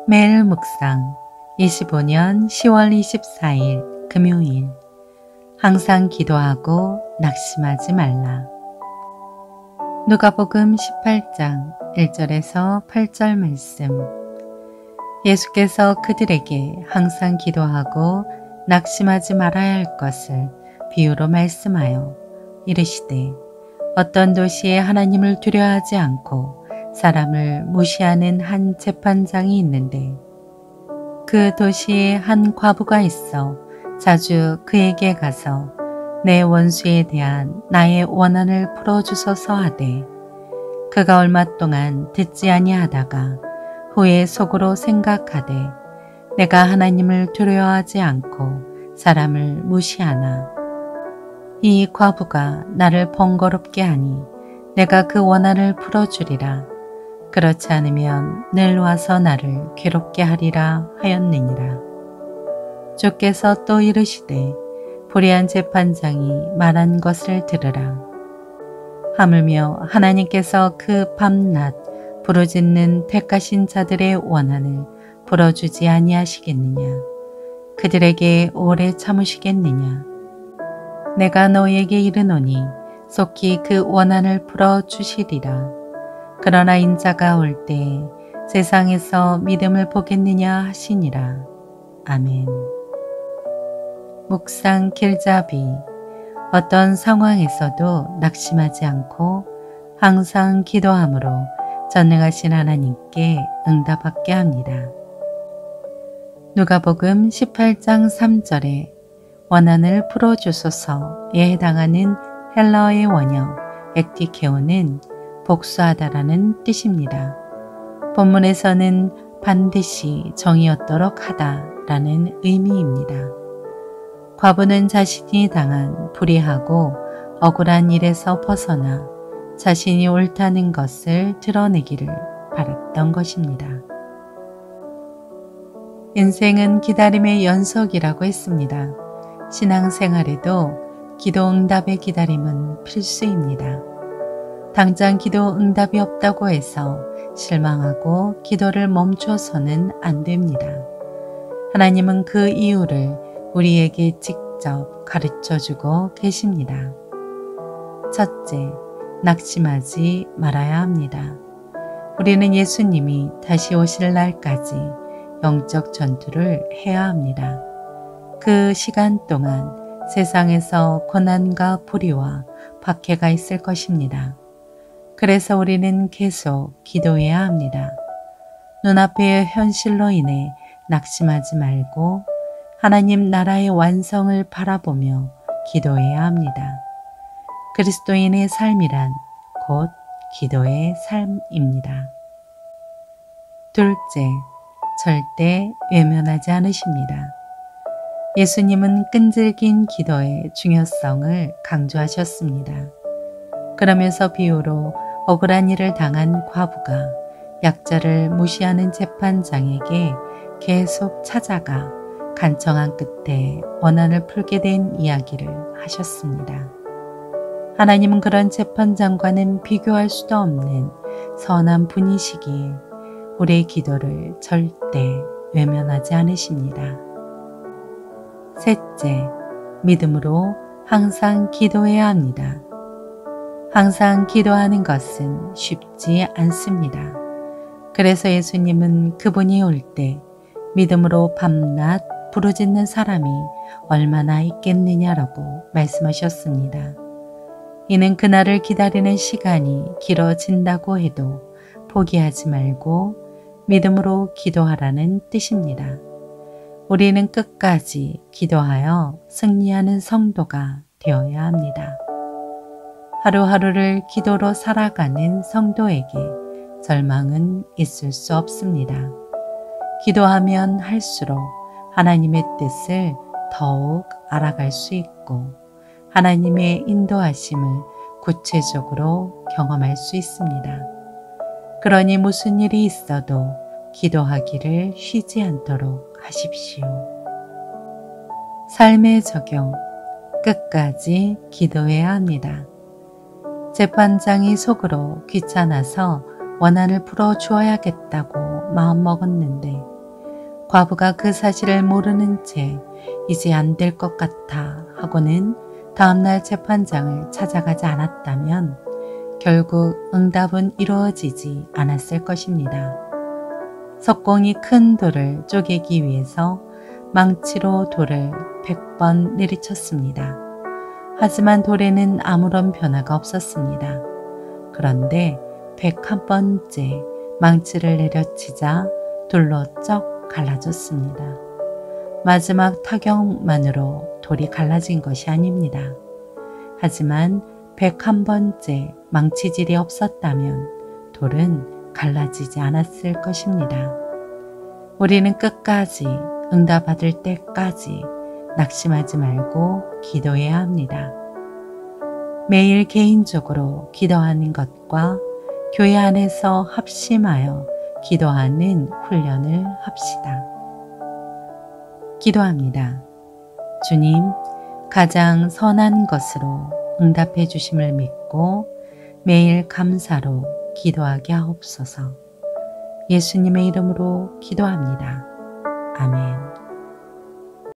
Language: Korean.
매일 묵상 25년 10월 24일 금요일. 항상 기도하고 낙심하지 말라. 누가복음 18장 1절에서 8절 말씀. 예수께서 그들에게 항상 기도하고 낙심하지 말아야 할 것을 비유로 말씀하여 이르시되, 어떤 도시에 하나님을 두려워하지 않고 사람을 무시하는 한 재판장이 있는데, 그 도시에 한 과부가 있어 자주 그에게 가서 내 원수에 대한 나의 원한을 풀어주소서 하되, 그가 얼마 동안 듣지 아니하다가 후에 속으로 생각하되, 내가 하나님을 두려워하지 않고 사람을 무시하나 이 과부가 나를 번거롭게 하니 내가 그 원한을 풀어주리라. 그렇지 않으면 늘 와서 나를 괴롭게 하리라 하였느니라. 주께서 또 이르시되, 불의한 재판장이 말한 것을 들으라. 하물며 하나님께서 그 밤낮 부르짖는 택하신 자들의 원한을 풀어주지 아니하시겠느냐? 그들에게 오래 참으시겠느냐? 내가 너에게 이르노니 속히 그 원한을 풀어주시리라. 그러나 인자가 올 때 세상에서 믿음을 보겠느냐 하시니라. 아멘. 묵상 길잡이. 어떤 상황에서도 낙심하지 않고 항상 기도함으로 전능하신 하나님께 응답받게 합니다. 누가복음 18장 3절에 원한을 풀어주소서에 해당하는 헬라어의 원형 액티케오는 복수하다라는 뜻입니다. 본문에서는 반드시 정의없도록 하다라는 의미입니다. 과부는 자신이 당한 불의하고 억울한 일에서 벗어나 자신이 옳다는 것을 드러내기를 바랐던 것입니다. 인생은 기다림의 연속이라고 했습니다. 신앙생활에도 기도 응답의 기다림은 필수입니다. 당장 기도 응답이 없다고 해서 실망하고 기도를 멈춰서는 안 됩니다. 하나님은 그 이유를 우리에게 직접 가르쳐주고 계십니다. 첫째, 낙심하지 말아야 합니다. 우리는 예수님이 다시 오실 날까지 영적 전투를 해야 합니다. 그 시간 동안 세상에서 고난과 불의와 박해가 있을 것입니다. 그래서 우리는 계속 기도해야 합니다. 눈앞의 현실로 인해 낙심하지 말고 하나님 나라의 완성을 바라보며 기도해야 합니다. 그리스도인의 삶이란 곧 기도의 삶입니다. 둘째, 절대 외면하지 않으십니다. 예수님은 끈질긴 기도의 중요성을 강조하셨습니다. 그러면서 비유로 억울한 일을 당한 과부가 약자를 무시하는 재판장에게 계속 찾아가 간청한 끝에 원한을 풀게 된 이야기를 하셨습니다. 하나님은 그런 재판장과는 비교할 수도 없는 선한 분이시기에 우리의 기도를 절대 외면하지 않으십니다. 셋째, 믿음으로 항상 기도해야 합니다. 항상 기도하는 것은 쉽지 않습니다. 그래서 예수님은 그분이 올 때 믿음으로 밤낮 부르짖는 사람이 얼마나 있겠느냐라고 말씀하셨습니다. 이는 그날을 기다리는 시간이 길어진다고 해도 포기하지 말고 믿음으로 기도하라는 뜻입니다. 우리는 끝까지 기도하여 승리하는 성도가 되어야 합니다. 하루하루를 기도로 살아가는 성도에게 절망은 있을 수 없습니다. 기도하면 할수록 하나님의 뜻을 더욱 알아갈 수 있고 하나님의 인도하심을 구체적으로 경험할 수 있습니다. 그러니 무슨 일이 있어도 기도하기를 쉬지 않도록 하십시오. 삶의 적용, 끝까지 기도해야 합니다. 재판장이 속으로 귀찮아서 원한을 풀어주어야겠다고 마음먹었는데 과부가 그 사실을 모르는 채 이제 안 될 것 같아 하고는 다음날 재판장을 찾아가지 않았다면 결국 응답은 이루어지지 않았을 것입니다. 석공이 큰 돌을 쪼개기 위해서 망치로 돌을 100번 내리쳤습니다. 하지만 돌에는 아무런 변화가 없었습니다. 그런데 101번째 망치를 내려치자 돌로 쩍 갈라졌습니다. 마지막 타격만으로 돌이 갈라진 것이 아닙니다. 하지만 101번째 망치질이 없었다면 돌은 갈라지지 않았을 것입니다. 우리는 끝까지 응답받을 때까지 낙심하지 말고 기도해야 합니다. 매일 개인적으로 기도하는 것과 교회 안에서 합심하여 기도하는 훈련을 합시다. 기도합니다. 주님, 가장 선한 것으로 응답해 주심을 믿고 매일 감사로 기도하게 하옵소서. 예수님의 이름으로 기도합니다. 아멘.